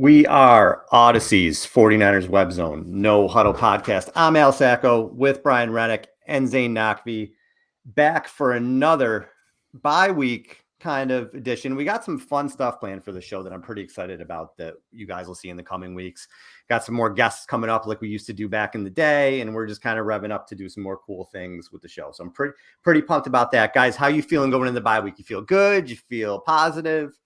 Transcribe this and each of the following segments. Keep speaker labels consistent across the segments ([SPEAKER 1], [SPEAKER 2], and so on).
[SPEAKER 1] We are Odyssey's 49ers Web Zone No Huddle podcast. I'm Al Sacco with Brian Rennick and Zain Nakvi, back for another bye week kind of edition. We got some fun stuff planned for the show that I'm pretty excited about that you guys will see in the coming weeks. Got some more guests coming up like we used to do back in the day, and we're just kind of revving up to do some more cool things with the show. So I'm pretty pumped about that. Guys, how you feeling going into the bye week? You feel good? You feel positive?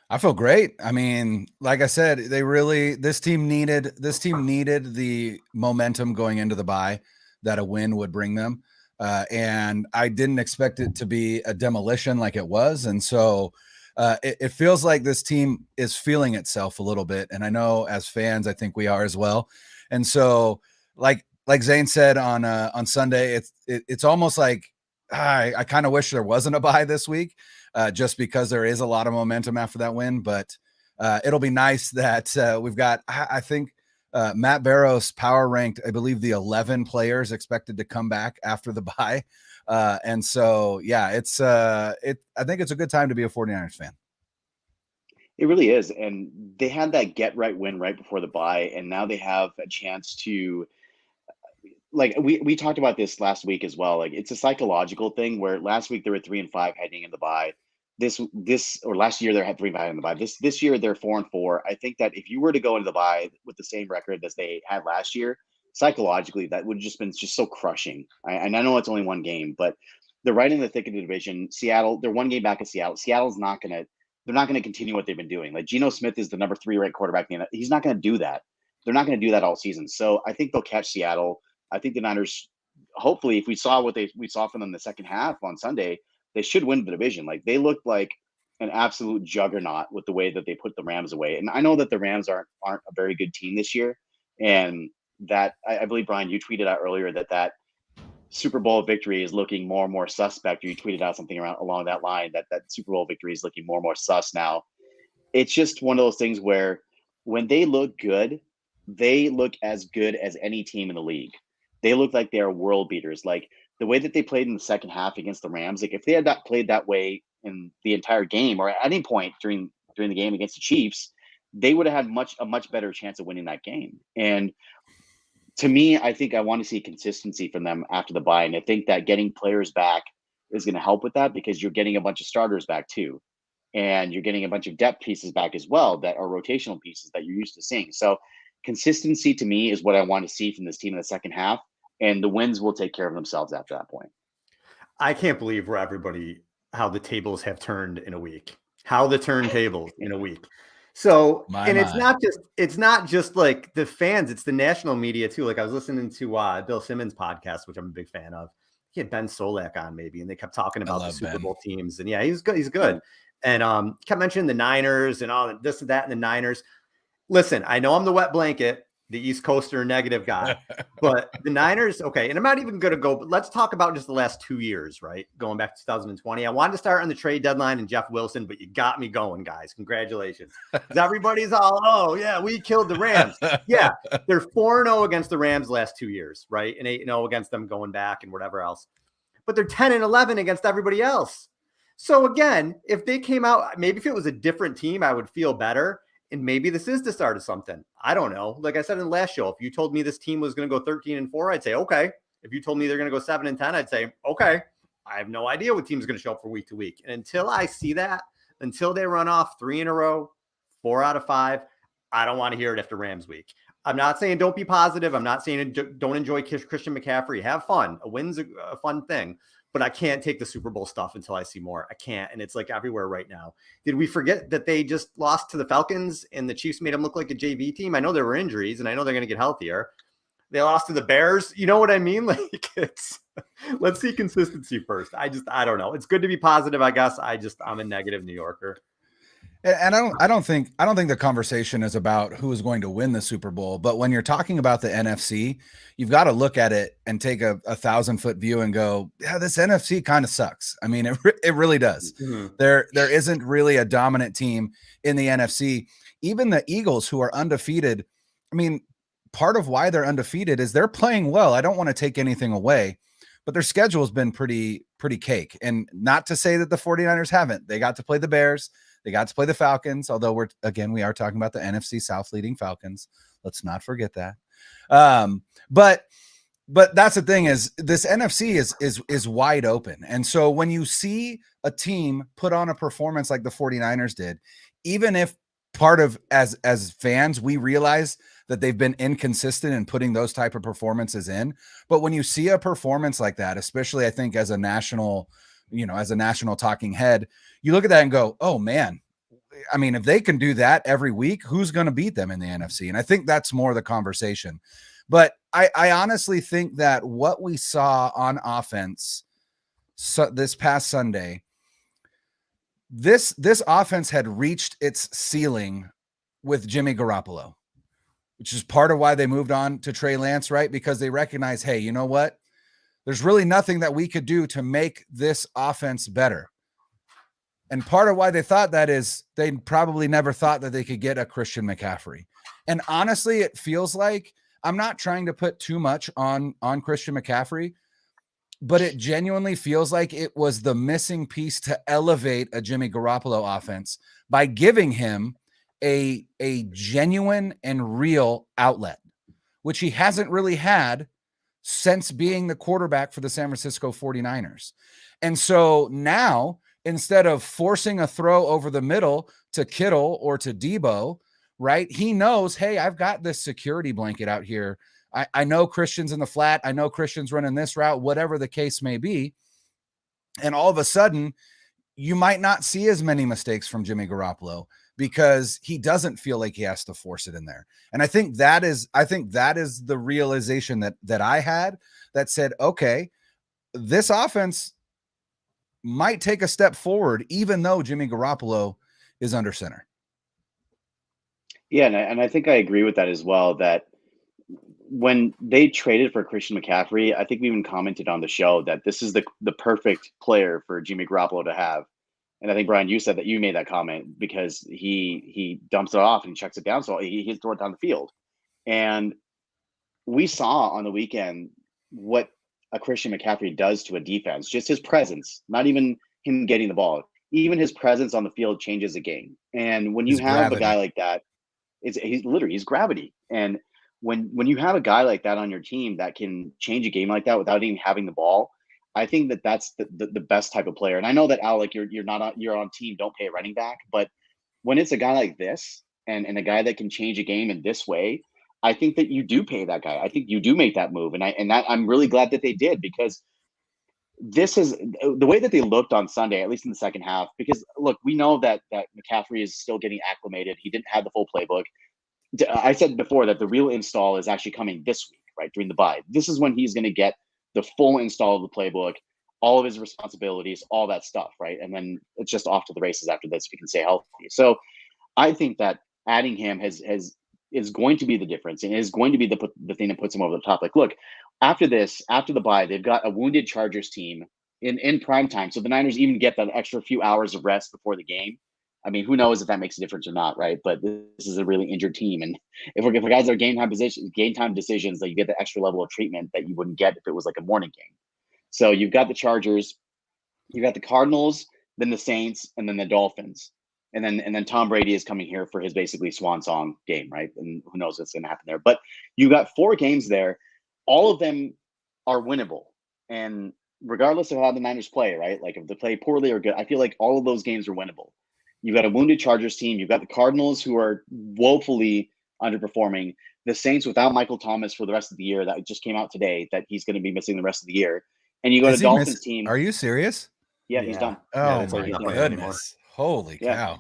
[SPEAKER 2] I feel great. I mean, like I said, this team needed the momentum going into the bye that a win would bring them. And I didn't expect it to be a demolition like it was. And so it feels like this team is feeling itself a little bit. And I know as fans, I think we are as well. And so like Zain said on Sunday, it's almost like I kind of wish there wasn't a bye this week. Just because there is a lot of momentum after that win. But it'll be nice that we've got, I think Matt Barrows power ranked, I believe, the 11 players expected to come back after the bye. And so, yeah, I think it's a good time to be a 49ers fan.
[SPEAKER 3] It really is. And they had that get right win right before the bye. And now they have a chance to, like we talked about this last week as well. Like it's a psychological thing where last week they were 3-5 heading in the bye. This or last year they had 3-5 in the bye. This year they're 4-4. I think that if you were to go into the bye with the same record as they had last year, psychologically that would have just been so crushing. And I know it's only one game, but they're right in the thick of the division. Seattle, they're one game back of Seattle. Seattle's not gonna continue what they've been doing. Like Geno Smith is the number 3 ranked quarterback. He's not gonna do that. They're not gonna do that all season. So I think they'll catch Seattle. I think the Niners, hopefully, if we saw what we saw from them in the second half on Sunday, they should win the division. Like they look like an absolute juggernaut with the way that they put the Rams away. And I know that the Rams aren't a very good team this year. And that I believe, Brian, you tweeted out earlier that Super Bowl victory is looking more and more suspect. Or you tweeted out something along that line that Super Bowl victory is looking more and more sus now. It's just one of those things where when they look good, they look as good as any team in the league. They look like they are world beaters. Like the way that they played in the second half against the Rams, like if they had not played that way in the entire game or at any point during the game against the Chiefs, they would have had a much better chance of winning that game. And to me, I think I want to see consistency from them after the bye. And I think that getting players back is going to help with that because you're getting a bunch of starters back too. And you're getting a bunch of depth pieces back as well that are rotational pieces that you're used to seeing. So consistency to me is what I want to see from this team in the second half. And the wins will take care of themselves after that point.
[SPEAKER 1] I can't believe how the tables have turned in a week. How the turntables in a week. So, it's not just like the fans, it's the national media too. Like I was listening to Bill Simmons' podcast, which I'm a big fan of. He had Ben Solak on maybe, and they kept talking about the Super Bowl teams. And yeah, he's good. He's good. And kept mentioning the Niners and all this and that and the Niners. Listen, I know I'm the wet blanket, the East Coaster negative guy, but the Niners, okay. And I'm not even going to go, but let's talk about just the last 2 years, right? Going back to 2020. I wanted to start on the trade deadline and Jeff Wilson, but you got me going, guys. Congratulations. Because everybody's all, oh, yeah, we killed the Rams. Yeah, they're 4-0 against the Rams last 2 years, right? And 8-0 against them going back and whatever else. But they're 10-11 against everybody else. So again, if they came out, maybe if it was a different team, I would feel better. And maybe this is the start of something. I don't know. Like I said in the last show, if you told me this team was going to go 13-4, I'd say, okay. If you told me they're going to go 7-10, I'd say, okay. I have no idea what team's going to show up for week to week. And until I see that, until they run off 3 in a row, 4 out of 5, I don't want to hear it after Rams week. I'm not saying don't be positive. I'm not saying don't enjoy Christian McCaffrey. Have fun. A win's a fun thing. But I can't take the Super Bowl stuff until I see more. I can't. And it's like everywhere right now. Did we forget that they just lost to the Falcons and the Chiefs made them look like a JV team? I know there were injuries and I know they're going to get healthier. They lost to the Bears. You know what I mean? Like let's see consistency first. I don't know. It's good to be positive, I guess. I'm a negative New Yorker.
[SPEAKER 2] And I don't think the conversation is about who is going to win the Super Bowl. But when you're talking about the NFC, you've got to look at it and take a 1,000-foot view and go, yeah, this NFC kind of sucks. I mean, it really does. Mm-hmm. There isn't really a dominant team in the NFC. Even the Eagles, who are undefeated, I mean, part of why they're undefeated is they're playing well. I don't want to take anything away, but their schedule has been pretty cake. And not to say that the 49ers haven't. They got to play the Bears. They got to play the Falcons, although we are talking about the NFC South leading Falcons. Let's not forget that. But that's the thing, is this NFC is wide open. And so when you see a team put on a performance like the 49ers did, even if part of as fans, we realize that they've been inconsistent in putting those type of performances in. But when you see a performance like that, especially I think as a national talking head, you look at that and go, oh man, I mean, if they can do that every week, who's going to beat them in the NFC? And I think that's more the conversation. But I honestly think that what we saw on offense this past Sunday, this offense had reached its ceiling with Jimmy Garoppolo, which is part of why they moved on to Trey Lance, right? Because they recognize, hey, you know what? There's really nothing that we could do to make this offense better. And part of why they thought that is they probably never thought that they could get a Christian McCaffrey. And honestly, it feels like, I'm not trying to put too much on Christian McCaffrey, but it genuinely feels like it was the missing piece to elevate a Jimmy Garoppolo offense by giving him a genuine and real outlet, which he hasn't really had since being the quarterback for the San Francisco 49ers. And so now, instead of forcing a throw over the middle to Kittle or to Debo, right, he knows, hey, I've got this security blanket out here. I know Christian's in the flat. I know Christian's running this route, whatever the case may be. And all of a sudden, you might not see as many mistakes from Jimmy Garoppolo because he doesn't feel like he has to force it in there. And I think that is the realization that I had, that said, okay, this offense might take a step forward, even though Jimmy Garoppolo is under center.
[SPEAKER 3] Yeah, and I think I agree with that as well, that when they traded for Christian McCaffrey, I think we even commented on the show that this is the perfect player for Jimmy Garoppolo to have. And I think, Brian, you said that you made that comment because he dumps it off and checks it down, so he's throwing it down the field. And we saw on the weekend what a Christian McCaffrey does to a defense. Just his presence, not even him getting the ball. Even his presence on the field changes a game. And when you have a guy like that, he's gravity. And when you have a guy like that on your team that can change a game like that without even having the ball, I think that's the best type of player. And I know that, Alec, you're on team don't pay a running back, but when it's a guy like this and a guy that can change a game in this way, I think that you do pay that guy. I think you do make that move, and I'm really glad that they did, because this is the way that they looked on Sunday, at least in the second half. Because look, we know that McCaffrey is still getting acclimated. He didn't have the full playbook. I said before that the real install is actually coming this week, right, during the bye. This is when he's going to get the full install of the playbook, all of his responsibilities, all that stuff, right? And then it's just off to the races after this if he can stay healthy. So I think that adding him is going to be the difference, and is going to be the thing that puts him over the top. Like, look, after the bye, they've got a wounded Chargers team in prime time. So the Niners even get that extra few hours of rest before the game. I mean, who knows if that makes a difference or not, right? But this is a really injured team, and if guys are game time decisions, that you get the extra level of treatment that you wouldn't get if it was like a morning game. So you've got the Chargers, you've got the Cardinals, then the Saints, and then the Dolphins, and then Tom Brady is coming here for his basically swan song game, right? And who knows what's going to happen there? But you got 4 games there, all of them are winnable, and regardless of how the Niners play, right? Like if they play poorly or good, I feel like all of those games are winnable. You've got a wounded Chargers team. You've got the Cardinals, who are woefully underperforming. The Saints without Michael Thomas for the rest of the year. That just came out today that he's going to be missing the rest of the year. And you got a Dolphins team.
[SPEAKER 2] Are you serious?
[SPEAKER 3] Yeah, he's done.
[SPEAKER 2] Oh my goodness! Holy cow!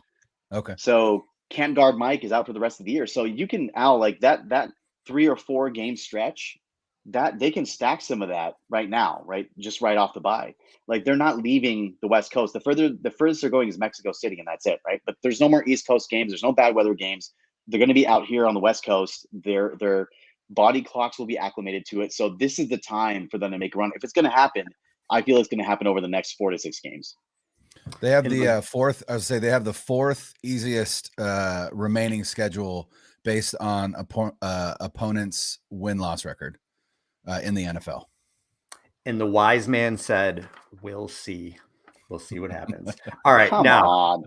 [SPEAKER 2] Okay.
[SPEAKER 3] So can't guard Mike is out for the rest of the year. So you can, Al, like that 3 or 4 game stretch, that they can stack some of that right now, right? Just right off the bye. Like they're not leaving the West Coast. The furthest they're going is Mexico City, and that's it, right? But there's no more East Coast games. There's no bad weather games. They're going to be out here on the West Coast. Their body clocks will be acclimated to it. So this is the time for them to make a run. If it's going to happen, I feel it's going to happen over the next 4 to 6 games.
[SPEAKER 2] They have the fourth. I would say they have the 4th easiest remaining schedule based on opponents' win-loss record in the NFL.
[SPEAKER 1] And the wise man said, "We'll see." We'll see what happens. All right,
[SPEAKER 3] Come
[SPEAKER 1] now
[SPEAKER 3] on.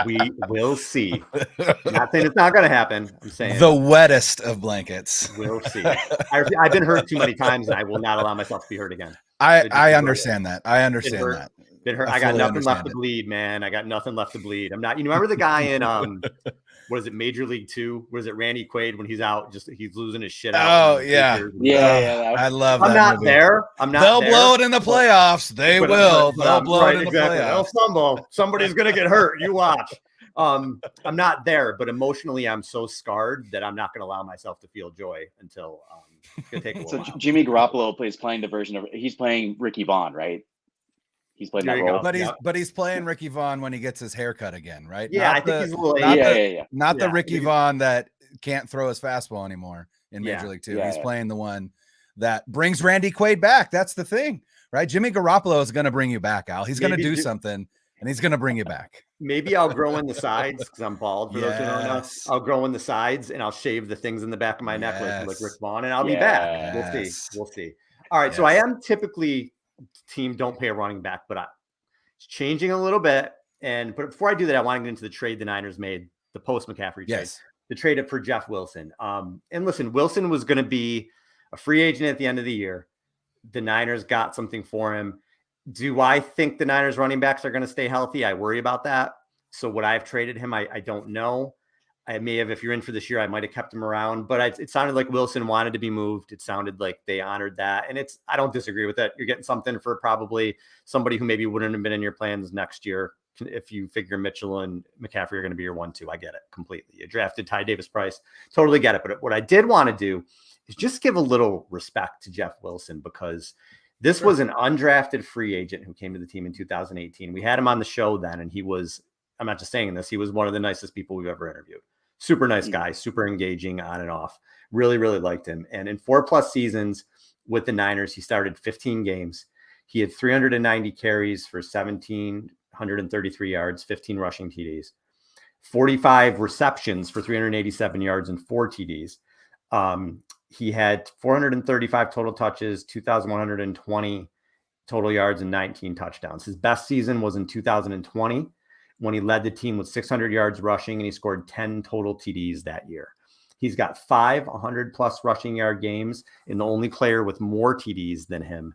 [SPEAKER 1] we will see. I'm not saying it's not going to happen. I'm saying
[SPEAKER 2] the wettest of blankets.
[SPEAKER 1] We'll see. I've been hurt too many times, and I will not allow myself to be hurt again.
[SPEAKER 2] I understand that. I understand
[SPEAKER 1] been hurt,
[SPEAKER 2] that.
[SPEAKER 1] Been hurt. I got nothing left to bleed, man. I got nothing left to bleed. I'm not. You remember the guy in what is it, Major League 2? Was it Randy Quaid when he's out? He's losing his shit out.
[SPEAKER 2] Oh yeah,
[SPEAKER 3] yeah.
[SPEAKER 2] I love.
[SPEAKER 1] I'm
[SPEAKER 2] that
[SPEAKER 1] not
[SPEAKER 2] movie.
[SPEAKER 1] there. I'm not.
[SPEAKER 2] They'll
[SPEAKER 1] there,
[SPEAKER 2] blow it in the playoffs. They will. They'll blow it in the playoffs.
[SPEAKER 1] They'll fumble. Somebody's gonna get hurt. You watch. I'm not there, but emotionally, I'm so scarred that I'm not going to allow myself to feel joy until it's going to take a
[SPEAKER 3] So
[SPEAKER 1] while.
[SPEAKER 3] Jimmy Garoppolo is playing the version of he's playing Ricky Vaughn, right? He's playing that role.
[SPEAKER 2] But he's playing Ricky Vaughn when he gets his haircut again, right?
[SPEAKER 1] Yeah, I think he's a little
[SPEAKER 2] not the Ricky Vaughn that can't throw his fastball anymore in Major League 2. He's playing the one that brings Randy Quaid back. That's the thing, right? Jimmy Garoppolo is going to bring you back, Al. He's going to do something, and he's going to bring you back.
[SPEAKER 1] Maybe I'll grow in the sides because I'm bald. For those who don't know, I'll grow in the sides and I'll shave the things in the back of my neck like Rick Vaughn, and I'll be back. We'll see. All right, so I am typically team don't pay a running back, but it's changing a little bit. But before I do that, I want to get into the trade the Niners made, the post McCaffrey trade, the trade up for Jeff Wilson. And listen, Wilson was going to be a free agent at the end of the year. The Niners got something for him. Do I think the Niners running backs are going to stay healthy? I worry about that. So would I have traded him? I don't know. I may have, if you're in for this year, I might have kept him around, but it sounded like Wilson wanted to be moved. It sounded like they honored that. And I don't disagree with it. You're getting something for probably somebody who maybe wouldn't have been in your plans next year. If you figure Mitchell and McCaffrey are going to be your 1-2, I get it completely. You drafted Ty Davis Price. Totally get it. But what I did want to do is just give a little respect to Jeff Wilson, because this was an undrafted free agent who came to the team in 2018. We had him on the show then, and he was, I'm not just saying this, he was one of the nicest people we've ever interviewed. Super nice guy, super engaging on and off. Really, really liked him. And in 4+ seasons with the Niners, he started 15 games. He had 390 carries for 1,733 yards, 15 rushing TDs, 45 receptions for 387 yards and 4 TDs. He had 435 total touches, 2,120 total yards, and 19 touchdowns. His best season was in 2020 when he led the team with 600 yards rushing, and he scored 10 total TDs that year. He's got 5 100+ rushing yard games, and the only player with more TDs than him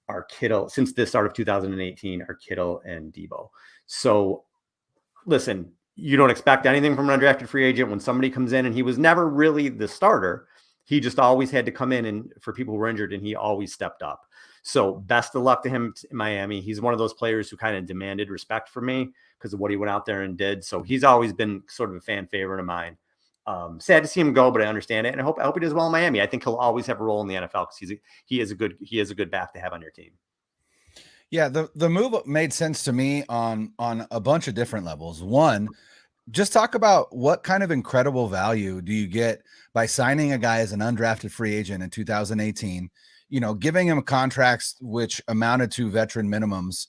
[SPEAKER 1] are Kittle, since the start of 2018, are Kittle and Debo. So listen, you don't expect anything from an undrafted free agent when somebody comes in, and he was never really the starter. He just always had to come in and for people who were injured, and he always stepped up. So best of luck to him in Miami. He's one of those players who kind of demanded respect from me because of what he went out there and did. So he's always been sort of a fan favorite of mine. Sad to see him go, but I understand it. And I hope he does well in Miami. I think he'll always have a role in the NFL because he is a good back to have on your team.
[SPEAKER 2] Yeah, the move made sense to me on a bunch of different levels. One, just talk about what kind of incredible value do you get by signing a guy as an undrafted free agent in 2018, giving him contracts which amounted to veteran minimums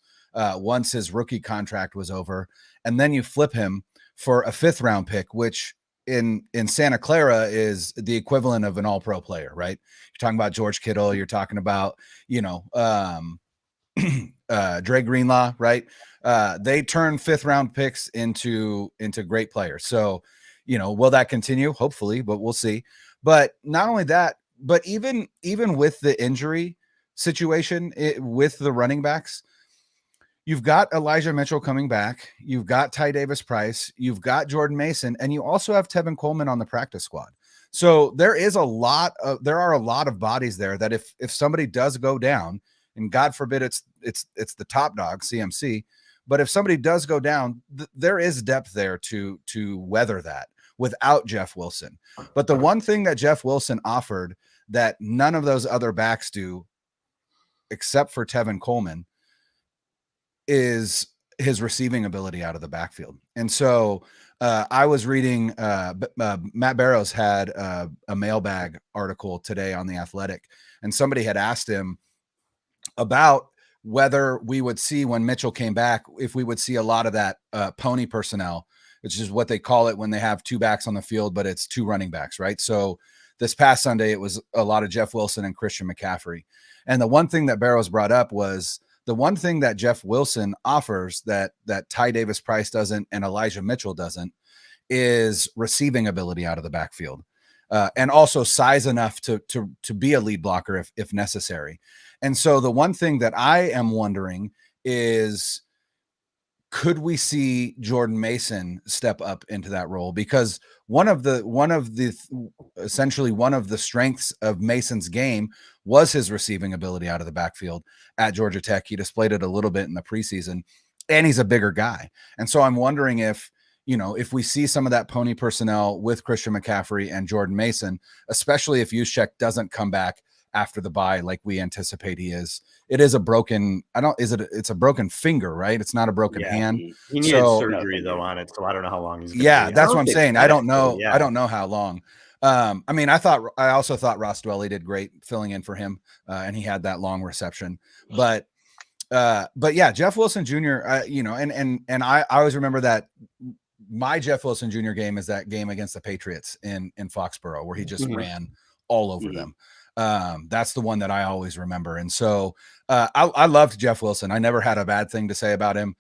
[SPEAKER 2] once his rookie contract was over. And then you flip him for a 5th round pick, which in Santa Clara is the equivalent of an all-pro player, right? You're talking about George Kittle. You're talking about, Dre Greenlaw, right? They turn 5th round picks into great players. So, will that continue? Hopefully, but we'll see. But not only that, but even with the injury situation with the running backs, you've got Elijah Mitchell coming back. You've got Ty Davis Price. You've got Jordan Mason, and you also have Tevin Coleman on the practice squad. So there are a lot of bodies there that if somebody does go down, and God forbid it's the top dog CMC, but if somebody does go down, there is depth there to weather that without Jeff Wilson. But the one thing that Jeff Wilson offered that none of those other backs do, except for Tevin Coleman, is his receiving ability out of the backfield. And so I was reading Matt Barrows had a Mailbag article today on The Athletic, and somebody had asked him about whether we would see when Mitchell came back, if we would see a lot of that pony personnel, which is what they call it when they have 2 backs on the field, but it's 2 running backs, right? So this past Sunday, it was a lot of Jeff Wilson and Christian McCaffrey. And the one thing that Barrows brought up was The one thing that Jeff Wilson offers that Ty Davis Price doesn't and Elijah Mitchell doesn't is receiving ability out of the backfield, and also size enough to be a lead blocker if necessary. And so the one thing that I am wondering is, could we see Jordan Mason step up into that role? Because essentially one of the strengths of Mason's game was his receiving ability out of the backfield at Georgia Tech. He displayed it a little bit in the preseason, and he's a bigger guy. And so I'm wondering if we see some of that pony personnel with Christian McCaffrey and Jordan Mason, especially if Juszczyk doesn't come back after the bye like we anticipate he is. It is a broken, it's a broken finger, right? It's not a broken hand.
[SPEAKER 1] He needed surgery though on it, so I don't know how long he's gonna be.
[SPEAKER 2] That's what I'm saying. I don't know. I don't know how long. I mean, I also thought Ross Dwelly did great filling in for him, and he had that long reception. But yeah, Jeff Wilson Jr., and I always remember that my Jeff Wilson Jr. game is that game against the Patriots in Foxborough, where he just ran all over them. That's the one that I always remember. And so I loved Jeff Wilson. I never had a bad thing to say about him.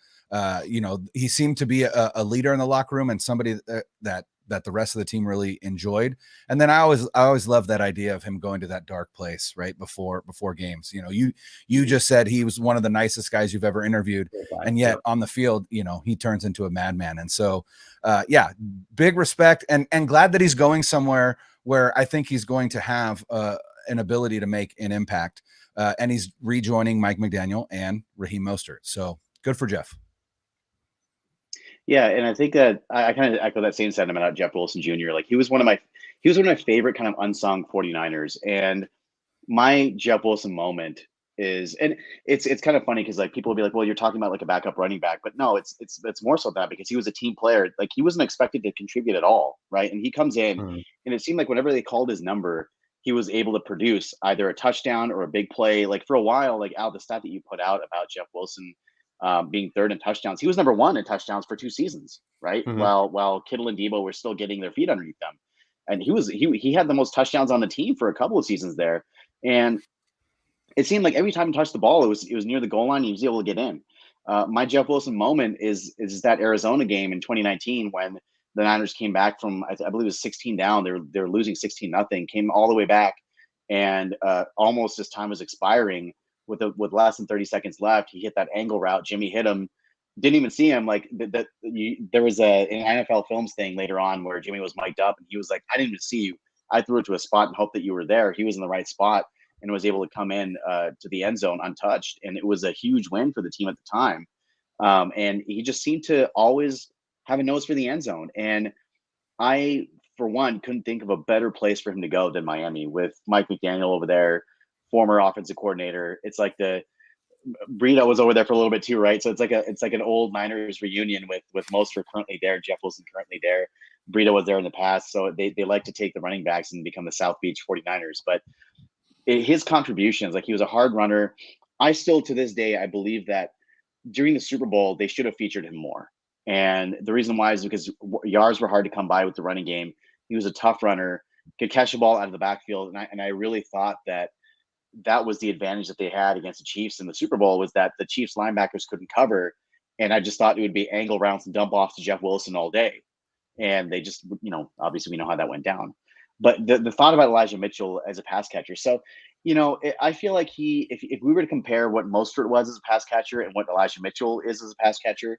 [SPEAKER 2] He seemed to be a leader in the locker room and somebody that the rest of the team really enjoyed. And then I always loved that idea of him going to that dark place right before games. You just said he was one of the nicest guys you've ever interviewed, and yet on the field, he turns into a madman. And so, big respect and glad that he's going somewhere where I think he's going to have an ability to make an impact. And he's rejoining Mike McDaniel and Raheem Mostert. So good for Jeff.
[SPEAKER 3] Yeah, and I think that I kind of echo that same sentiment about Jeff Wilson Jr. Like he was one of my favorite kind of unsung 49ers. And my Jeff Wilson moment is, and it's kind of funny because like people will be like, well, you're talking about like a backup running back, but no, it's more so that because he was a team player. Like he wasn't expected to contribute at all, right? And he comes in, and it seemed like whenever they called his number, he was able to produce either a touchdown or a big play. Like for a while, like Al, the stat that you put out about Jeff Wilson being third in touchdowns, he was number one in touchdowns for 2 seasons, right? While Kittle and Debo were still getting their feet underneath them, and he had the most touchdowns on the team for a couple of seasons there. And it seemed like every time he touched the ball, it was near the goal line. He was able to get in. My Jeff Wilson moment is that Arizona game in 2019 when the Niners came back from I believe it was 16 down. They were losing 16-0, came all the way back, and almost as time was expiring, with less than 30 seconds left, he hit that angle route. Jimmy hit him, didn't even see him. Like there was an NFL Films thing later on where Jimmy was mic'd up, and he was like, "I didn't even see you. I threw it to a spot and hoped that you were there." He was in the right spot and was able to come in to the end zone untouched, and it was a huge win for the team at the time. And he just seemed to always have a nose for the end zone. And I, for one, couldn't think of a better place for him to go than Miami with Mike McDaniel over there, former offensive coordinator. It's like Breida was over there for a little bit too, right? So it's like an old Niners reunion with Mostert currently there, Jeff Wilson currently there. Breida was there in the past, so they like to take the running backs and become the South Beach 49ers. But his contributions, like he was a hard runner. I still, to this day, I believe that during the Super Bowl, they should have featured him more. And the reason why is because yards were hard to come by with the running game. He was a tough runner, could catch the ball out of the backfield. And I really thought that was the advantage that they had against the Chiefs in the Super Bowl, was that the Chiefs linebackers couldn't cover. And I just thought it would be angle rounds and dump offs to Jeff Wilson all day. And they just, obviously we know how that went down. But the thought about Elijah Mitchell as a pass catcher. So, I feel like if we were to compare what Mostert was as a pass catcher and what Elijah Mitchell is as a pass catcher,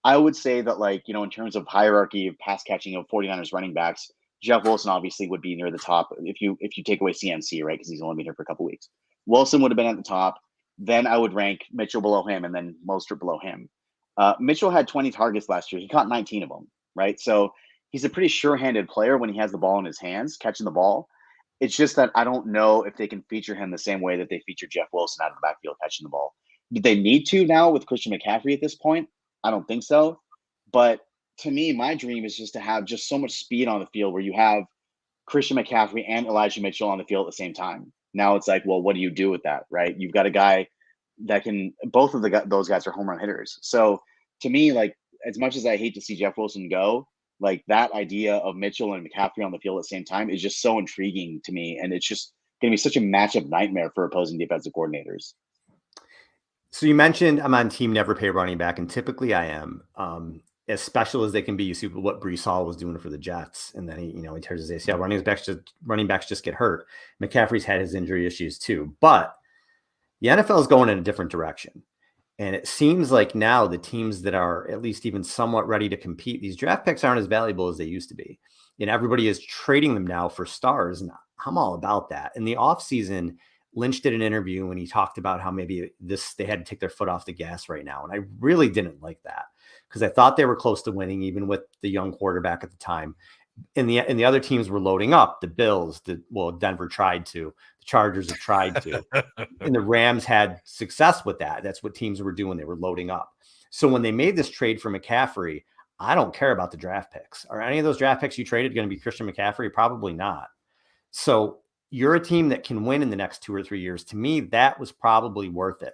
[SPEAKER 3] I would say that, like, in terms of hierarchy of pass catching of 49ers running backs, Jeff Wilson obviously would be near the top if you take away CMC, right? Because he's only been here for a couple of weeks. Wilson would have been at the top. Then I would rank Mitchell below him and then Mostert below him. Mitchell had 20 targets last year. He caught 19 of them, right? So he's a pretty sure-handed player when he has the ball in his hands, catching the ball. It's just that I don't know if they can feature him the same way that they feature Jeff Wilson out of the backfield catching the ball. Do they need to now with Christian McCaffrey at this point? I don't think so. But to me, my dream is just to have just so much speed on the field where you have Christian McCaffrey and Elijah Mitchell on the field at the same time. Now it's like, well, what do you do with that, right? You've got a guy that can – both of those guys are home run hitters. So to me, like, as much as I hate to see Jeff Wilson go, like that idea of Mitchell and McCaffrey on the field at the same time is just so intriguing to me. And it's just going to be such a matchup nightmare for opposing defensive coordinators.
[SPEAKER 1] So you mentioned I'm on team never pay running back, and typically I am. As special as they can be, you see what Brees Hall was doing for the Jets, and then he tears his ACL. Running backs just get hurt. McCaffrey's had his injury issues too, but the NFL is going in a different direction. And it seems like now the teams that are at least even somewhat ready to compete, these draft picks aren't as valuable as they used to be. And everybody is trading them now for stars. And I'm all about that. In the offseason, Lynch did an interview and he talked about how maybe they had to take their foot off the gas right now. And I really didn't like that because I thought they were close to winning, even with the young quarterback at the time. And the other teams were loading up. The Bills, Denver tried to. The Chargers have tried to. And the Rams had success with that. That's what teams were doing. They were loading up. So when they made this trade for McCaffrey, I don't care about the draft picks. Are any of those draft picks you traded going to be Christian McCaffrey? Probably not. So you're a team that can win in the next 2 or 3 years. To me, that was probably worth it.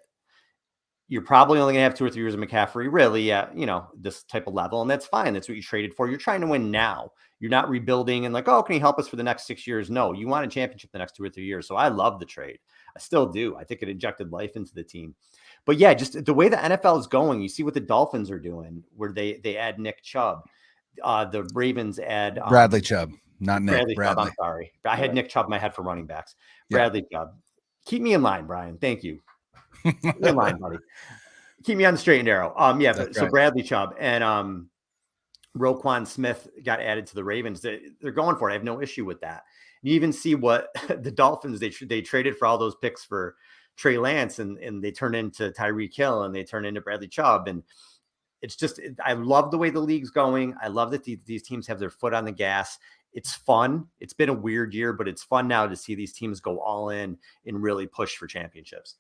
[SPEAKER 1] You're probably only going to have 2 or 3 years of McCaffrey, really, at this type of level, and that's fine. That's what you traded for. You're trying to win now. You're not rebuilding and like, oh, can he help us for the next 6 years? No, you want a championship the next 2 or 3 years. So I love the trade. I still do. I think it injected life into the team. But yeah, just the way the NFL is going, you see what the Dolphins are doing, where they add Nick Chubb. The Ravens add
[SPEAKER 2] Bradley Chubb, not Nick.
[SPEAKER 1] Bradley Chubb. I'm sorry. I had Nick Chubb in my head for running backs. Bradley Chubb. Keep me in line, Brian. Thank you. In line, buddy. Keep me on the straight and narrow. So Bradley Chubb and Roquan Smith got added to the Ravens. They're going for it. I have no issue with that. You even see what the Dolphins they traded for all those picks for Trey Lance, and they turn into Tyreek Hill, and they turn into Bradley Chubb, and it's just I love the way the league's going. I love that these teams have their foot on the gas. It's fun. It's been a weird year, but it's fun now to see these teams go all in and really push for championships.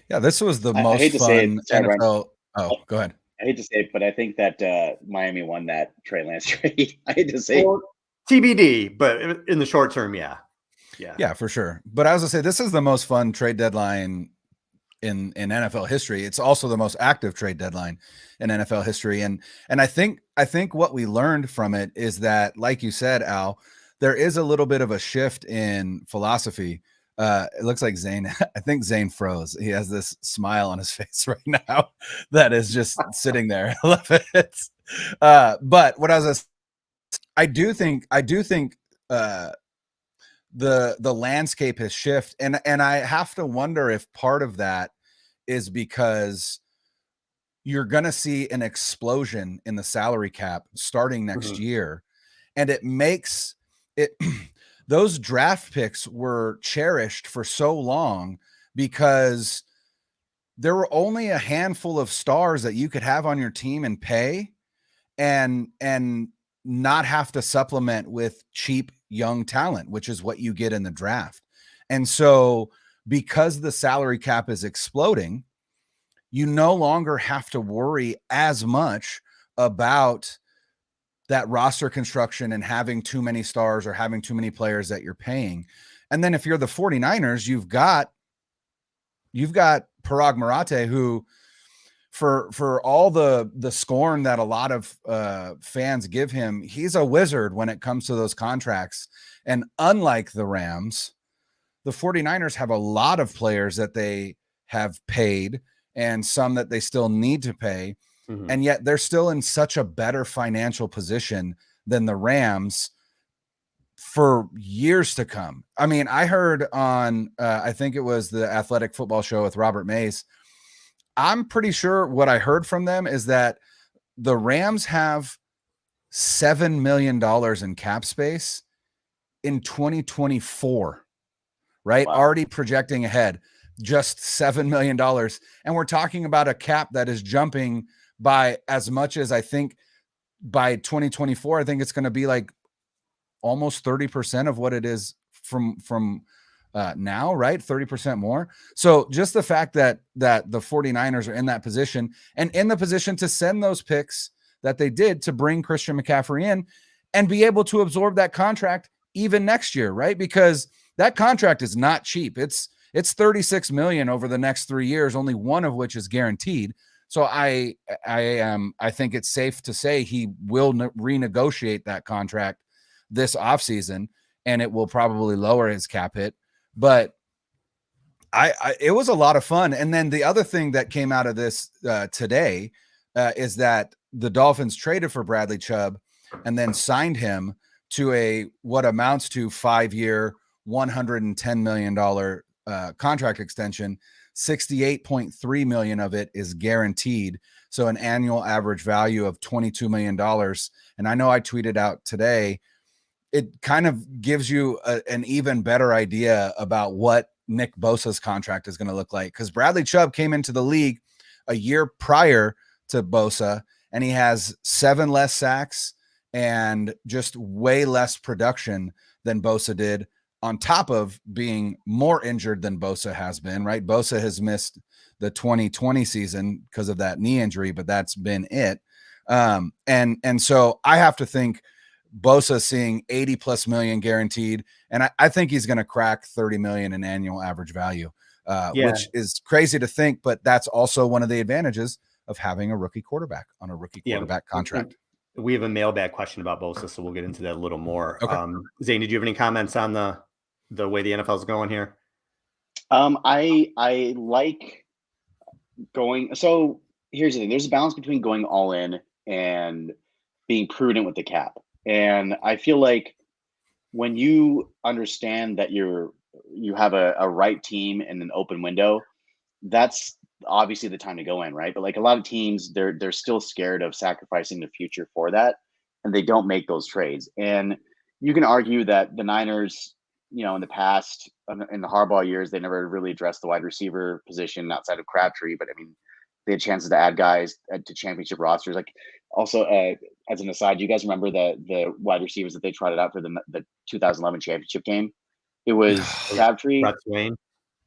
[SPEAKER 2] Yeah, this was the most fun NFL. Oh, go ahead.
[SPEAKER 3] I hate to say it, but I think that Miami won that Trey Lance trade. I hate to say it.
[SPEAKER 1] TBD, but in the short term, yeah,
[SPEAKER 2] for sure. But I was gonna say this is the most fun trade deadline in NFL history. It's also the most active trade deadline in NFL history, and I think what we learned from it is that, like you said, Al, there is a little bit of a shift in philosophy. It looks like Zain. I think Zain froze. He has this smile on his face right now that is just sitting there. I love it. But what I do think the landscape has shifted, and I have to wonder if part of that is because you're going to see an explosion in the salary cap starting next year, and it makes it. Those draft picks were cherished for so long because there were only a handful of stars that you could have on your team and pay and not have to supplement with cheap young talent, which is what you get in the draft. And so because the salary cap is exploding, you no longer have to worry as much about that roster construction and having too many stars or having too many players that you're paying. And then if you're the 49ers, you've got Parag Marathe, who for all the scorn that a lot of fans give him, he's a wizard when it comes to those contracts. And unlike the Rams, the 49ers have a lot of players that they have paid and some that they still need to pay. And yet they're still in such a better financial position than the Rams for years to come. I mean, I heard on, I think it was the Athletic Football Show with Robert Mays. I'm pretty sure what I heard from them is that the Rams have $7 million in cap space in 2024, right? Wow. Already projecting ahead, just $7 million. And we're talking about a cap that is jumping by as much as, I think by 2024, I think it's going to be like almost 30% of what it is from now, right? 30% more. So just the fact that the 49ers are in that position and in the position to send those picks that they did to bring Christian McCaffrey in and be able to absorb that contract even next year, right? Because that contract is not cheap. It's $36 million over the next 3 years, only one of which is guaranteed. So I think it's safe to say he will renegotiate that contract this offseason, and it will probably lower his cap hit. But It was a lot of fun. And then the other thing that came out of this today is that the Dolphins traded for Bradley Chubb and then signed him to what amounts to 5-year, $110 million contract extension. 68.3 million of it is guaranteed. So an annual average value of $22 million. And I know I tweeted out today, it kind of gives you an even better idea about what Nick Bosa's contract is going to look like, because Bradley Chubb came into the league a year prior to Bosa, and he has 7 less sacks and just way less production than Bosa did, on top of being more injured than Bosa has been, right? Bosa has missed the 2020 season because of that knee injury, but that's been it. And so I have to think Bosa seeing 80 plus million guaranteed. And I think he's going to crack 30 million in annual average value, which is crazy to think, but that's also one of the advantages of having a rookie quarterback on a rookie quarterback contract.
[SPEAKER 1] We have a mailbag question about Bosa, so we'll get into that a little more.
[SPEAKER 2] Okay.
[SPEAKER 1] Zain, did you have any comments on the way the NFL is going here?
[SPEAKER 3] I like going. So here's the thing: there's a balance between going all in and being prudent with the cap. And I feel like when you understand that you have a right team in an open window, that's obviously the time to go in, right? But like a lot of teams, they're still scared of sacrificing the future for that, and they don't make those trades. And you can argue that the Niners, in the past, in the Harbaugh years, they never really addressed the wide receiver position outside of Crabtree. But I mean, they had chances to add guys to championship rosters. Like, also, as an aside, do you guys remember the wide receivers that they trotted out for the 2011 championship game? It was Crabtree,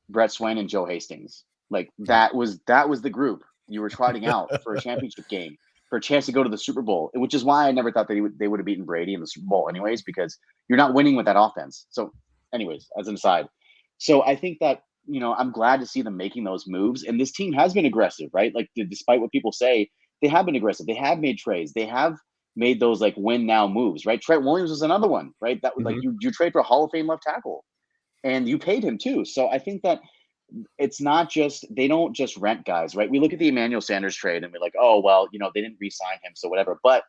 [SPEAKER 3] Brett Swain, and Joe Hastings. Like that was the group you were trotting out for a championship game, for a chance to go to the Super Bowl, which is why I never thought they would have beaten Brady in the Super Bowl anyways, because you're not winning with that offense. So anyways, as an aside, so I think that, I'm glad to see them making those moves. And this team has been aggressive, right? Like, despite what people say, they have been aggressive. They have made trades. They have made those like win now moves, right? Trent Williams was another one, right? That was like you trade for a Hall of Fame left tackle, and you paid him too. So I think that it's not just, they don't just rent guys, right? We look at the Emmanuel Sanders trade and we're like, oh well, they didn't re-sign him, so whatever. But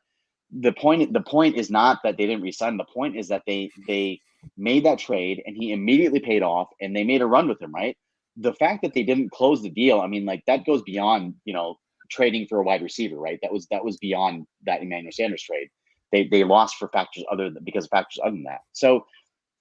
[SPEAKER 3] the point is not that they didn't re-sign him. The point is that they made that trade and he immediately paid off, and they made a run with him, right? The fact that they didn't close the deal, I mean, like, that goes beyond, trading for a wide receiver, right? That was beyond that Emmanuel Sanders trade. They lost for factors because of factors other than that. So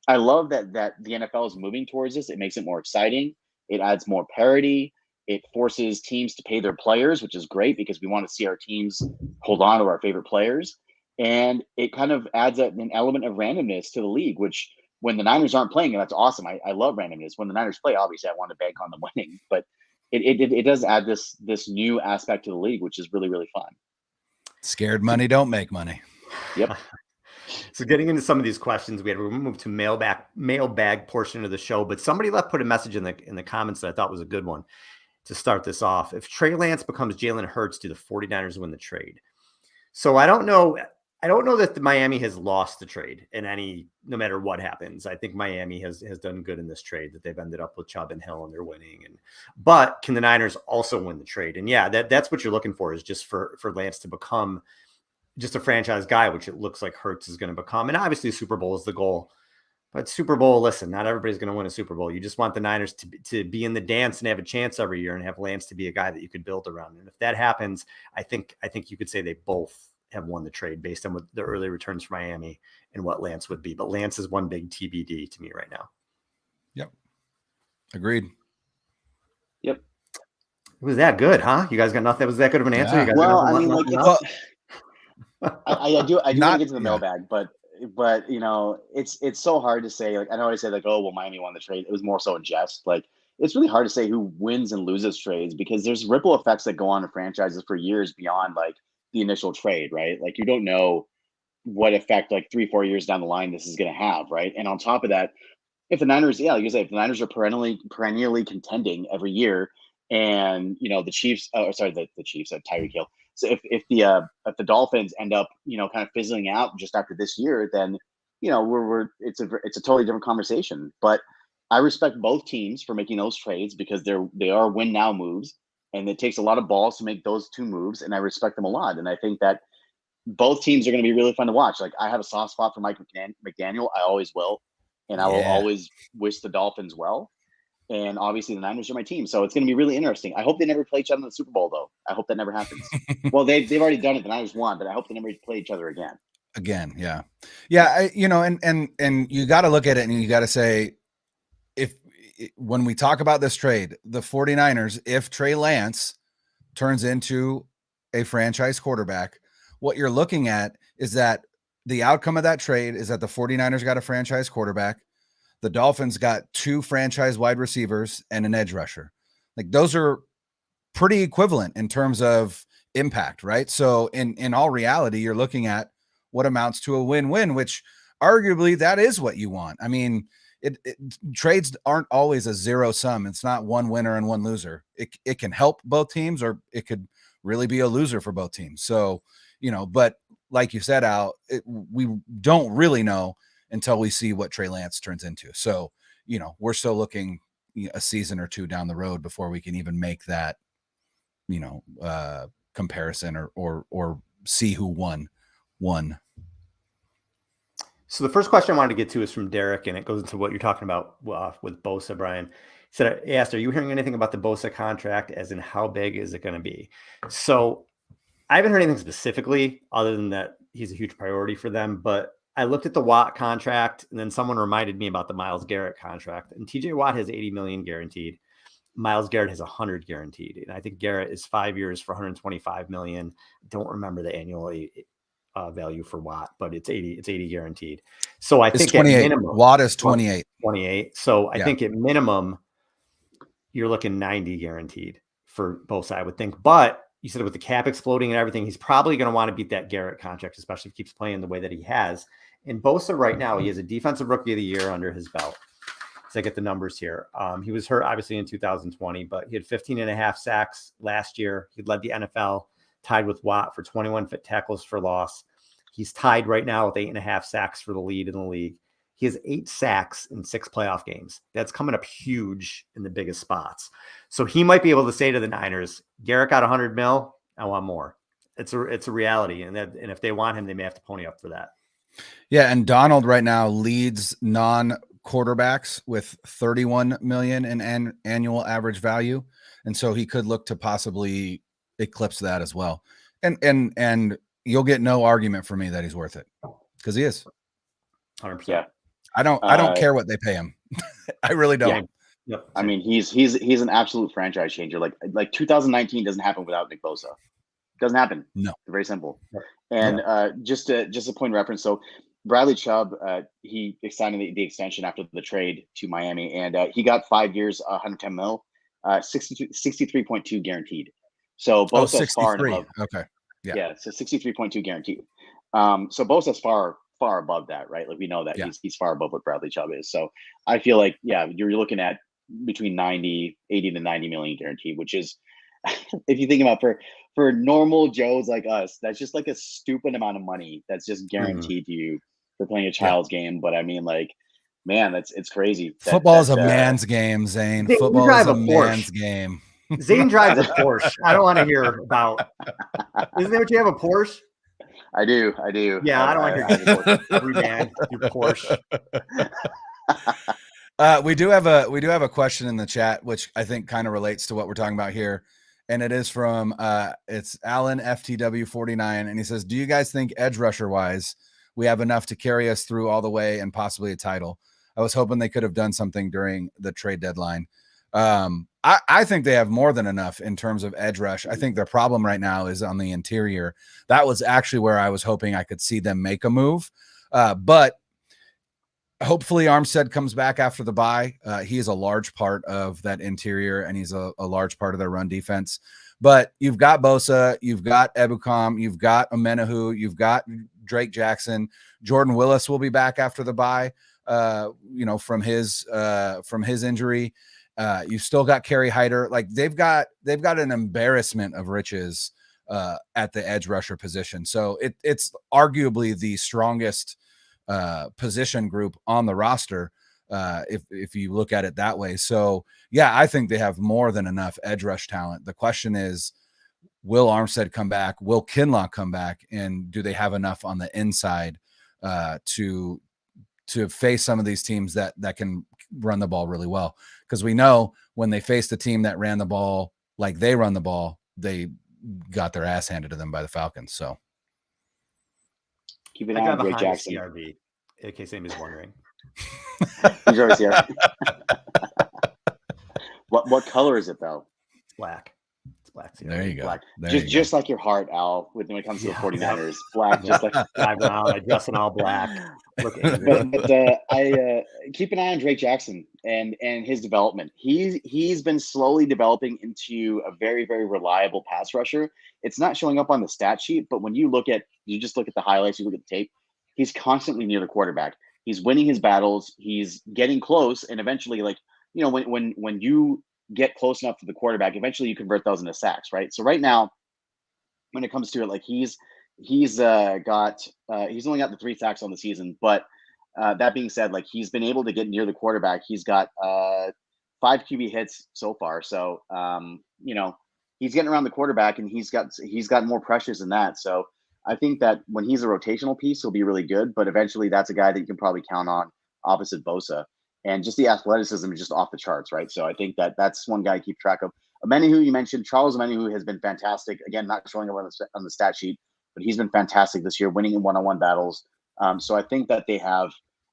[SPEAKER 3] I love that the NFL is moving towards this. It makes it more exciting. It adds more parity. It forces teams to pay their players, which is great because we want to see our teams hold on to our favorite players. And it kind of adds an element of randomness to the league, which when the Niners aren't playing, that's awesome. I love randomness. When the Niners play, obviously I want to bank on them winning, but it does add this new aspect to the league, which is really, really fun.
[SPEAKER 2] Scared money don't make money.
[SPEAKER 3] Yep.
[SPEAKER 1] So getting into some of these questions, we had to move to mailbag portion of the show, but somebody put a message in the comments that I thought was a good one to start this off. If Trey Lance becomes Jalen Hurts, do the 49ers win the trade? So I don't know that Miami has lost the trade no matter what happens. I think Miami has done good in this trade, that they've ended up with Chubb and Hill and they're winning. But can the Niners also win the trade? And yeah, that's what you're looking for, is just for Lance to become just a franchise guy, which it looks like Hurts is going to become. And obviously Super Bowl is the goal, but Super Bowl, listen, not everybody's going to win a Super Bowl. You just want the Niners to be in the dance and have a chance every year, and have Lance to be a guy that you could build around. And if that happens, I think you could say they both have won the trade based on what the early returns for Miami and what Lance would be. But Lance is one big TBD to me right now.
[SPEAKER 2] Yep. Agreed.
[SPEAKER 3] Yep.
[SPEAKER 1] It was that good, huh? You guys got nothing? Was that good of an answer?
[SPEAKER 2] Yeah.
[SPEAKER 1] You guys
[SPEAKER 3] Well, I mean, like, I do want to get to the
[SPEAKER 2] yeah.
[SPEAKER 3] mailbag, but it's so hard to say. Like, I know I said like, oh well, Miami won the trade. It was more so in jest. Like, it's really hard to say who wins and loses trades, because there's ripple effects that go on in franchises for years beyond like the initial trade, right? Like, you don't know what effect like 3-4 years down the line this is going to have, right? And on top of that, if the Niners, like you say, if the Niners are perennially contending every year, and the Chiefs, the Chiefs, Tyreek Hill. So if the Dolphins end up kind of fizzling out just after this year, then it's a totally different conversation. But I respect both teams for making those trades because they are win now moves, and it takes a lot of balls to make those two moves, and I respect them a lot. And I think that both teams are going to be really fun to watch. Like, I have a soft spot for Mike McDaniel. I always will, and I will always wish the Dolphins well. And obviously, the Niners are my team, so it's going to be really interesting. I hope they never play each other in the Super Bowl, though. I hope that never happens. Well, they've already done it. The Niners won, but I hope they never play each other again.
[SPEAKER 2] Yeah. And you got to look at it, and you got to say, when we talk about this trade, the 49ers, if Trey Lance turns into a franchise quarterback, what you're looking at is that the outcome of that trade is that the 49ers got a franchise quarterback. The Dolphins got 2 franchise wide receivers and an edge rusher. Like, those are pretty equivalent in terms of impact, right? So in all reality, you're looking at what amounts to a win-win, which arguably that is what you want. I mean, trades aren't always a zero sum. It's not one winner and one loser. It can help both teams, or it could really be a loser for both teams. So, but like you said, Al, we don't really know until we see what Trey Lance turns into. So, we're still looking a season or 2 down the road before we can even make that, comparison or see who won.
[SPEAKER 1] So the first question I wanted to get to is from Derek, and it goes into what you're talking about with Bosa, Brian. He asked, are you hearing anything about the Bosa contract, as in how big is it going to be? So I haven't heard anything specifically other than that he's a huge priority for them, but I looked at the Watt contract, and then someone reminded me about the Myles Garrett contract, and TJ Watt has 80 million guaranteed. Myles Garrett has 100 guaranteed. And I think Garrett is 5 years for 125 million. Don't remember the annual value for Watt, but it's 80 guaranteed. So I think
[SPEAKER 2] 28.
[SPEAKER 1] At minimum,
[SPEAKER 2] Watt is 28.
[SPEAKER 1] 28. So I think at minimum, you're looking 90 guaranteed for both sides, I would think. But you said with the cap exploding and everything, he's probably going to want to beat that Garrett contract, especially if he keeps playing the way that he has. And Bosa right now, he has a defensive rookie of the year under his belt. So I get the numbers here. He was hurt obviously in 2020, but he had 15 and a half sacks last year. He led the NFL, tied with Watt for 21 tackles for loss. He's tied right now with 8.5 sacks for the lead in the league. He has 8 sacks in 6 playoff games. That's coming up huge in the biggest spots. So he might be able to say to the Niners, Garrett got 100 mil. I want more. It's a reality. And if they want him, they may have to pony up for that.
[SPEAKER 2] Yeah. And Donald right now leads non-quarterbacks with 31 million in annual average value. And so he could look to possibly eclipse that as well. And you'll get no argument from me that he's worth it, because he is.
[SPEAKER 1] 100%.
[SPEAKER 3] Yeah.
[SPEAKER 2] I don't care what they pay him. I really don't.
[SPEAKER 1] Yeah.
[SPEAKER 3] Yep. I mean, he's an absolute franchise changer. Like 2019 doesn't happen without Nick Bosa. Doesn't happen.
[SPEAKER 2] No.
[SPEAKER 3] Very simple. And just a point of reference. So Bradley Chubb, he signed the extension after the trade to Miami, and he got 5 years, 110 mil, 63.2 guaranteed. So Bosa's far and above.
[SPEAKER 2] Okay.
[SPEAKER 3] Yeah. So 63.2 guaranteed. So Bosa's far above that, right? Like, we know that he's far above what Bradley Chubb is. So I feel like, you're looking at between 80 to 90 million guaranteed, which is, if you think about for normal Joes like us, that's just like a stupid amount of money that's just guaranteed to you for playing a child's game. But I mean, like, man, it's crazy.
[SPEAKER 2] Football is a man's game, Zane. Football is a man's game.
[SPEAKER 1] Zane drives a Porsche. I don't want to hear about. Isn't that what you have, a Porsche?
[SPEAKER 3] I do.
[SPEAKER 1] Yeah, I don't want to hear every man your Porsche.
[SPEAKER 2] We do have a question in the chat, which I think kind of relates to what we're talking about here. And it is from it's Alan FTW49, and he says, do you guys think edge rusher wise we have enough to carry us through all the way and possibly a title? I was hoping they could have done something during the trade deadline. I think they have more than enough in terms of edge rush. I think their problem right now is on the interior. That was actually where I was hoping I could see them make a move. But hopefully Armstead comes back after the bye. He is a large part of that interior, and he's a large part of their run defense. But you've got Bosa, you've got Ebukam, you've got Omenahu, you've got Drake Jackson. Jordan Willis will be back after the bye, from his injury. You've still got Kerry Hyder. Like, they've got an embarrassment of riches at the edge rusher position. So it's arguably the strongest position group on the roster. if you look at it that way. So yeah, I think they have more than enough edge rush talent. The question is, will Armstead come back? Will Kinlaw come back? And do they have enough on the inside to face some of these teams that can run the ball really well? Because we know when they faced a team that ran the ball like they run the ball, they got their ass handed to them by the Falcons. So
[SPEAKER 3] keep an eye on Drake Jackson.
[SPEAKER 1] CRV, in case anybody's wondering.
[SPEAKER 3] He's always here. What color is it though?
[SPEAKER 1] Black. It's black. CRV.
[SPEAKER 2] There you go.
[SPEAKER 1] Black.
[SPEAKER 3] Just like your heart, Al, when it comes to the 49ers. Black, just like
[SPEAKER 1] drive around. I dress in all black. Look
[SPEAKER 3] but I keep an eye on Drake Jackson and his development. He's been slowly developing into a very, very reliable pass rusher. It's not showing up on the stat sheet, but when you just look at the highlights, you look at the tape, he's constantly near the quarterback. He's winning his battles. He's getting close, and eventually, when you get close enough to the quarterback, eventually you convert those into sacks, right? So right now, when it comes to it, he's only got the 3 sacks on the season, but that being said, he's been able to get near the quarterback. He's got 5 QB hits so far, so he's getting around the quarterback, and he's got more pressures than that. So I think that when he's a rotational piece, he'll be really good, but eventually that's a guy that you can probably count on opposite Bosa. And just the athleticism is just off the charts, right? So I think that's one guy to keep track of. Omenihu, you mentioned, Charles Omenihu has been fantastic. Again, not showing up on the stat sheet, but he's been fantastic this year, winning in one-on-one battles. So I think that they have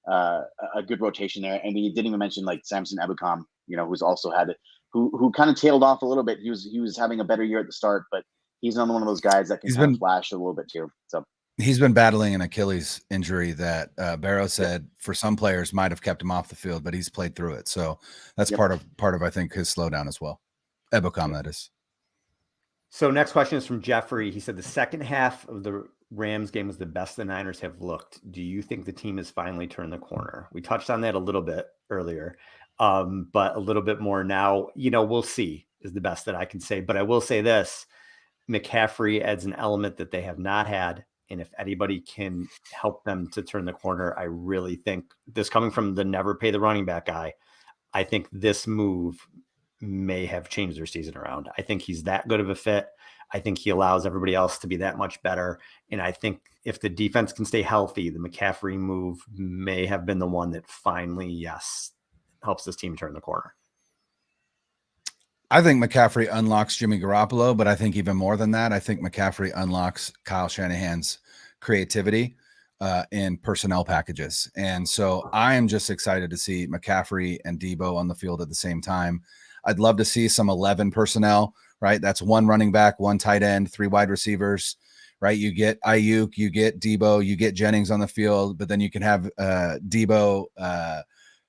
[SPEAKER 3] a good rotation there. And we didn't even mention Samson Ebukam, who's also had it, who kind of tailed off a little bit. He was having a better year at the start, but he's another one of those guys that can kind of flash a little bit too. So
[SPEAKER 2] he's been battling an Achilles injury that Barrow said for some players might have kept him off the field, but he's played through it. So that's part of I think his slowdown as well. Ebukam, that is.
[SPEAKER 1] So next question is from Jeffrey. He said the second half of the Rams game was the best the Niners have looked. Do you think the team has finally turned the corner? We touched on that a little bit earlier, but a little bit more now. We'll see is the best that I can say. But I will say this. McCaffrey adds an element that they have not had. And if anybody can help them to turn the corner, I really think this, coming from the never pay the running back guy, I think this move may have changed their season around. I think he's that good of a fit. I think he allows everybody else to be that much better. And I think if the defense can stay healthy, the McCaffrey move may have been the one that finally, helps this team turn the corner.
[SPEAKER 2] I think McCaffrey unlocks Jimmy Garoppolo, but I think even more than that, I think McCaffrey unlocks Kyle Shanahan's creativity in personnel packages. And so I am just excited to see McCaffrey and Debo on the field at the same time. I'd love to see some 11 personnel, right? That's 1 running back, 1 tight end, 3 wide receivers, right? You get Ayuk, you get Debo, you get Jennings on the field, but then you can have Debo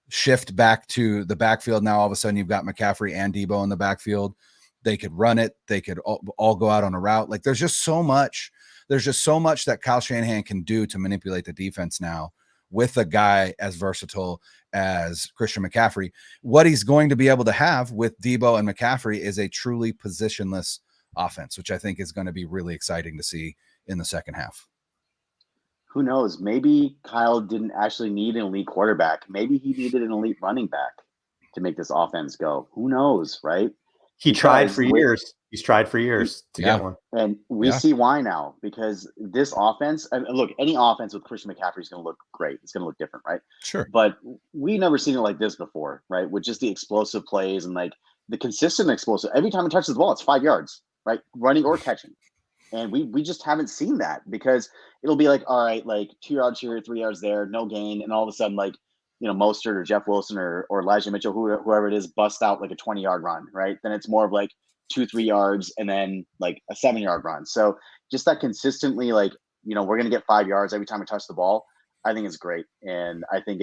[SPEAKER 2] shift back to the backfield. Now all of a sudden you've got McCaffrey and Debo in the backfield. They could run it. They could all go out on a route. There's just so much that Kyle Shanahan can do to manipulate the defense now with a guy as versatile as Christian McCaffrey. What he's going to be able to have with Debo and McCaffrey is a truly positionless offense, which I think is going to be really exciting to see in the second half.
[SPEAKER 3] Who knows? Maybe Kyle didn't actually need an elite quarterback. Maybe he needed an elite running back to make this offense go. Who knows, right?
[SPEAKER 1] He's tried for years to get one.
[SPEAKER 3] And we see why now, because this offense, and look, any offense with Christian McCaffrey is going to look great. It's going to look different, right?
[SPEAKER 2] Sure.
[SPEAKER 3] But we never seen it like this before, right? With just the explosive plays and the consistent explosive. Every time he touches the ball, it's 5 yards, right? Running or catching. And we just haven't seen that, because it'll be all right, 2 yards here, 3 yards there, no gain. And all of a sudden, Mostert or Jeff Wilson or Elijah Mitchell, whoever it is, bust out a 20-yard run, right? Then it's more of 2-3 yards and then a 7-yard run. So just that consistently, we're going to get 5 yards every time we touch the ball, I think is great. And I think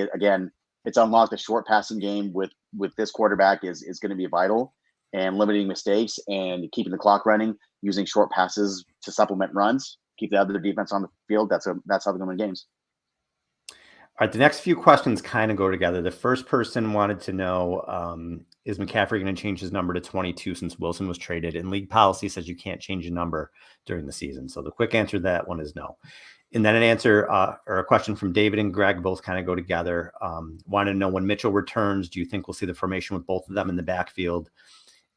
[SPEAKER 3] it's unlocked a short passing game with this quarterback is going to be vital, and limiting mistakes and keeping the clock running, using short passes to supplement runs, keep the other defense on the field. That's how they're going to win games.
[SPEAKER 1] All right, the next few questions kind of go together. The first person wanted to know, is McCaffrey going to change his number to 22 since Wilson was traded? And league policy says you can't change a number during the season. So the quick answer to that one is no. And then an answer or a question from David and Greg, both kind of go together. Wanted to know, when Mitchell returns, do you think we'll see the formation with both of them in the backfield?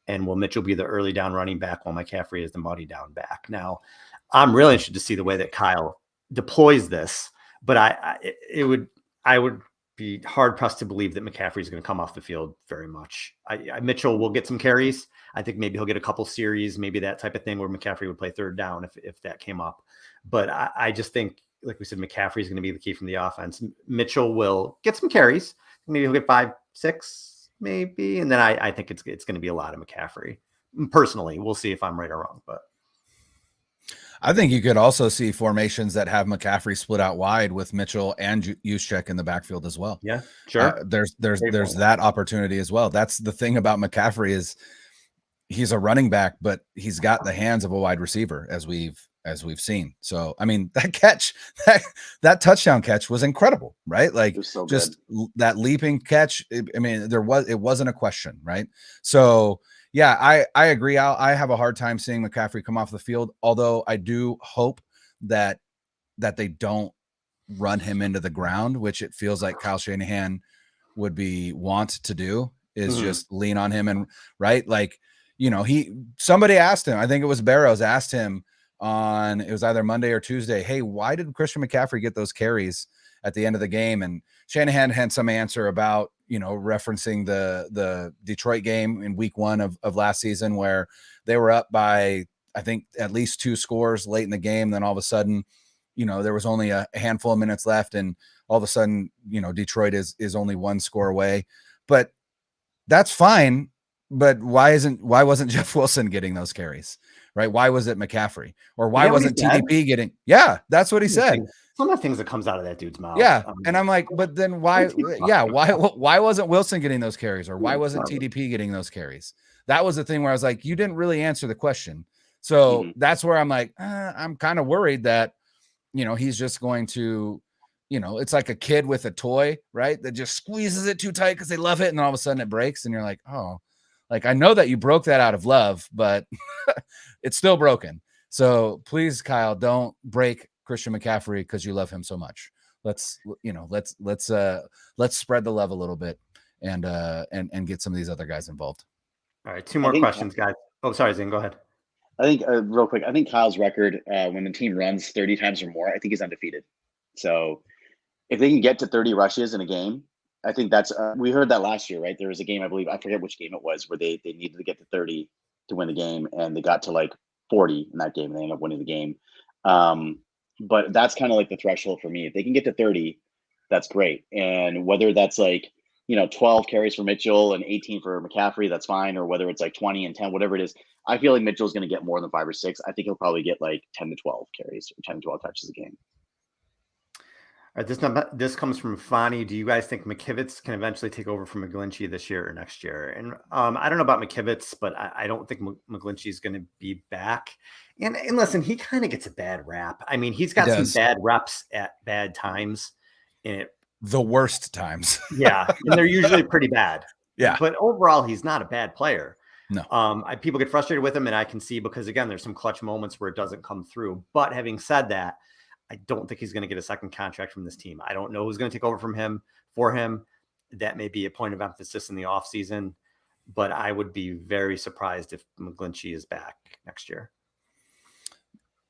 [SPEAKER 1] And will Mitchell be the early down running back while McCaffrey is the muddy down back? Now, I'm really interested to see the way that Kyle deploys this, but I would be hard pressed to believe that McCaffrey is going to come off the field very much. Mitchell will get some carries. I think maybe he'll get a couple series, maybe that type of thing where McCaffrey would play third down if that came up. But I just think, like we said, McCaffrey is going to be the key from the offense. Mitchell will get some carries. Maybe he'll get 5, 6, maybe. And then I think it's going to be a lot of McCaffrey. Personally, we'll see if I'm right or wrong, but
[SPEAKER 2] I think you could also see formations that have McCaffrey split out wide with Mitchell and Juszczyk in the backfield as well.
[SPEAKER 1] Yeah, sure.
[SPEAKER 2] There's that opportunity as well. That's the thing about McCaffrey, is he's a running back, but he's got the hands of a wide receiver, as we've seen. So, I mean, that catch, that touchdown catch was incredible, right? Like,
[SPEAKER 3] so
[SPEAKER 2] just that leaping catch. I mean, it wasn't a question, right? So, yeah, I agree. I have a hard time seeing McCaffrey come off the field, although I do hope that they don't run him into the ground, which it feels like Kyle Shanahan would want to do, is just lean on him. And right, like, somebody asked him, I think it was Barrows asked him it was either Monday or Tuesday, hey, why did Christian McCaffrey get those carries at the end of the game? And Shanahan had some answer about, referencing the Detroit game in week 1 of last season, where they were up by, I think, at least 2 scores late in the game. Then all of a sudden, there was only a handful of minutes left, and all of a sudden, Detroit is only 1 score away. But that's fine. But why wasn't Jeff Wilson getting those carries? Right? Why was it McCaffrey? Or why wasn't TDP getting? Yeah, that's what he said.
[SPEAKER 1] Some of the things that comes out of that dude's mouth.
[SPEAKER 2] Yeah, and I'm like, but then why? Yeah, why wasn't Wilson getting those carries, or why wasn't TDP getting those carries? That was the thing where I was like, you didn't really answer the question. So that's where I'm like, I'm kind of worried that, he's just going to, it's like a kid with a toy, right? That just squeezes it too tight because they love it, and then all of a sudden it breaks, and you're like, oh. Like, I know that you broke that out of love, but it's still broken. So please, Kyle, don't break Christian McCaffrey because you love him so much. Let's spread the love a little bit and get some of these other guys involved.
[SPEAKER 1] All right, 2 more questions, guys. Oh, sorry, Zain, go ahead.
[SPEAKER 3] I think real quick, I think Kyle's record when the team runs 30 times or more, I think he's undefeated. So if they can get to 30 rushes in a game, I think that's we heard that last year, right? There was a game, I believe, I forget which game it was, where they needed to get to 30 to win the game, and they got to like 40 in that game, and they ended up winning the game. But that's kind of like the threshold for me. If they can get to 30, that's great. And whether that's like, 12 carries for Mitchell and 18 for McCaffrey, that's fine. Or whether it's like 20 and 10, whatever it is, I feel like Mitchell's going to get more than 5 or 6. I think he'll probably get like 10 to 12 carries or 10 to 12 touches a game.
[SPEAKER 1] All right, this comes from Fani. Do you guys think McKivitz can eventually take over from McGlinchey this year or next year? And I don't know about McKivitz, but I don't think McGlinchey is going to be back. And listen, he kind of gets a bad rap. I mean, he's got some bad reps at bad times.
[SPEAKER 2] The worst times.
[SPEAKER 1] Yeah, and they're usually pretty bad.
[SPEAKER 2] Yeah.
[SPEAKER 1] But overall, he's not a bad player.
[SPEAKER 2] No.
[SPEAKER 1] People get frustrated with him, and I can see, because, again, there's some clutch moments where it doesn't come through. But having said that, I don't think he's going to get a second contract from this team. I don't know who's going to take over for him. That may be a point of emphasis in the offseason, but I would be very surprised if McGlinchey is back next year.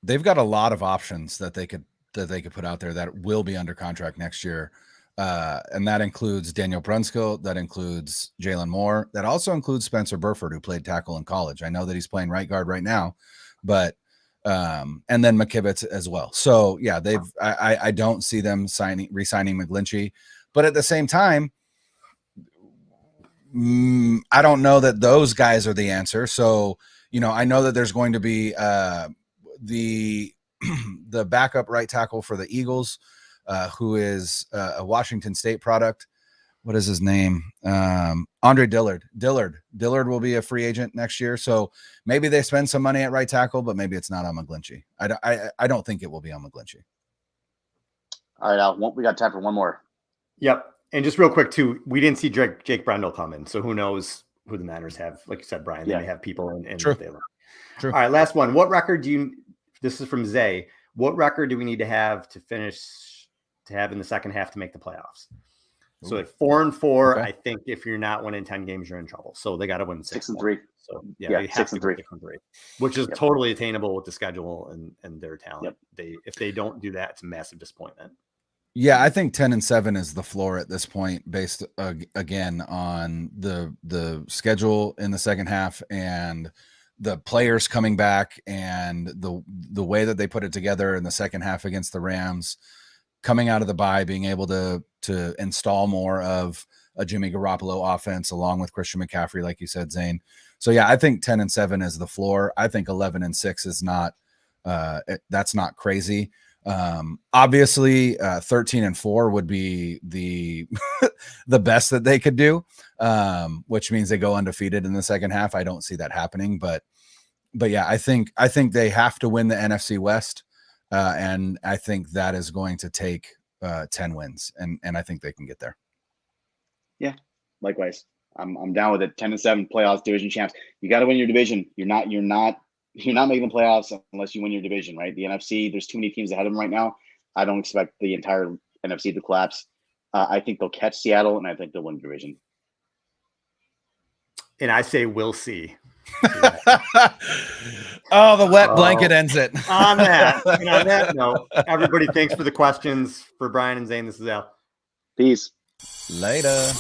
[SPEAKER 2] They've got a lot of options that they could put out there that will be under contract next year. And that includes Daniel Brunskill. That includes Jalen Moore. That also includes Spencer Burford, who played tackle in college. I know that he's playing right guard right now, but and then McKivitz as well. So yeah, I don't see them re-signing McGlinchey, but at the same time, I don't know that those guys are the answer. So, I know that there's going to be the backup right tackle for the Eagles, who is a Washington State product. What is his name? Andre Dillard. Dillard will be a free agent next year. So maybe they spend some money at right tackle, but maybe it's not on McGlinchey. I don't think it will be on McGlinchey.
[SPEAKER 3] All right, Al, we got time for one more.
[SPEAKER 1] Yep. And just real quick too, we didn't see Jake Brendel come in. So who knows who the Niners have? Like you said, Brian, they may have people in
[SPEAKER 2] True.
[SPEAKER 1] True.
[SPEAKER 2] True.
[SPEAKER 1] All right, last one. What record this is from Zay. What record do we need to have to have in the second half to make the playoffs? So at 4-4, I think if you're not winning 10 games, you're in trouble. So they got to win
[SPEAKER 3] 6-3.
[SPEAKER 1] So they have
[SPEAKER 3] 6-3,
[SPEAKER 1] which is totally attainable with the schedule and their talent.
[SPEAKER 3] Yep.
[SPEAKER 1] If they don't do that, it's a massive disappointment.
[SPEAKER 2] Yeah, I think 10-7 is the floor at this point, based again on the schedule in the second half and the players coming back and the way that they put it together in the second half against the Rams, coming out of the bye, being able to install more of a Jimmy Garoppolo offense along with Christian McCaffrey, like you said, Zain. So yeah, I think 10-7 is the floor. I think 11-6 is not that's not crazy. Obviously 13-4 would be the the best that they could do, which means they go undefeated in the second half. I don't see that happening, but yeah, I think they have to win the NFC West, and I think that is going to take 10 wins, and I think they can get there.
[SPEAKER 3] Yeah, likewise. I'm down with it. 10-7 playoffs, division champs. You got to win your division. You're not making the playoffs unless you win your division, right? The NFC, there's too many teams ahead of them right now. I don't expect the entire NFC to collapse. I think they'll catch Seattle, and I think they'll win the division.
[SPEAKER 1] And I say we'll see.
[SPEAKER 2] Oh, the wet blanket ends it.
[SPEAKER 1] On that note, everybody, thanks for the questions. For Brian and Zain, this is Al.
[SPEAKER 3] Peace.
[SPEAKER 2] Later.